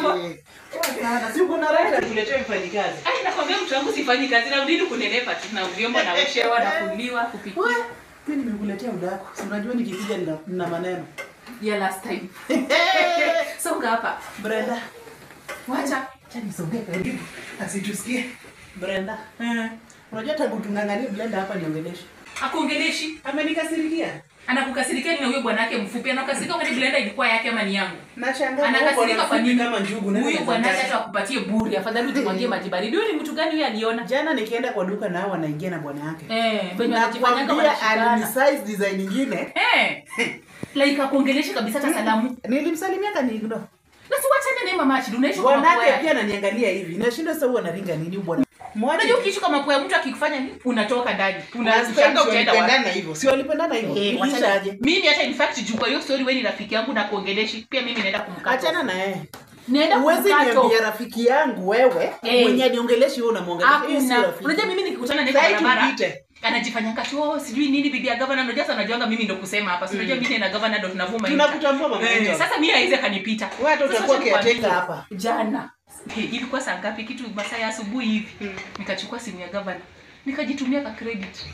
mambo. Sana. Si uko na right kuletea mfanyikazi. Ai nakwambia mtu wangu sifanyi kazi na udini kunenepa tu na vyombo na ushewa na kuliwa kupikia. Pia nimekuletea udako. Si unajua nikikuja nina maneno. Ya last time. Songa hapa. Brenda. Wacha. Acha nisongee karibu. Asitusikie. Brenda. Unajua tangu tunganganie Brenda hapa niongeleshe. Akuongeleshi. Amenikasirikia. Anakukasirikia na huyo bwanake mfupi. Anakasirika kwa Brenda ilikuwa yake ama ni yangu? Nashangaa. Anakasirika kwa nini kama njugu na huyo bwanake hata akupatie buri. Afadhali utumwangie maji baridi. Huyo ni mtu gani huyo aliona? Jana nikienda kwa duka nao wanaingia na bwana yake. Venye anajifanyanga wanashikana. Size design nyingine. Like akuongeleshe kabisa hata salamu. Nilimsalimia kaniignore. Na si wachane naye mama Chidu unaishi kama bwana yake pia ananiangalia hivi. Nashinda sasa unaringa nini bwana? Unajua ukiishi kama poa mtu akikufanya nini unatoka ndani. Unashanga utaenda hivyo. Si walipendana hivyo. Kishaje? Mimi hata in fact juu kwa hiyo story wewe ni rafiki yangu na kuongeleshi pia mimi naenda kumkata. Achana na yeye. Naenda kumkata. Uwezi niambia rafiki yangu wewe mwenye niongeleshi wewe unamwongelesha. Unajua mimi nikikutana naye kwa barabara anajifanya kacho sijui nini bibi ya governor unajua sana najuanga mimi ndo kusema hapa. Si unajua mimi na governor ndo tunavuma hivi. Tunakutambua mama yetu. Sasa mimi haize kanipita. Wewe hata utakuwa kiateka hapa. Jana ilikuwa saa ngapi kitu masaa ya asubuhi hivi nikachukua simu ya governor nikajitumia ka credit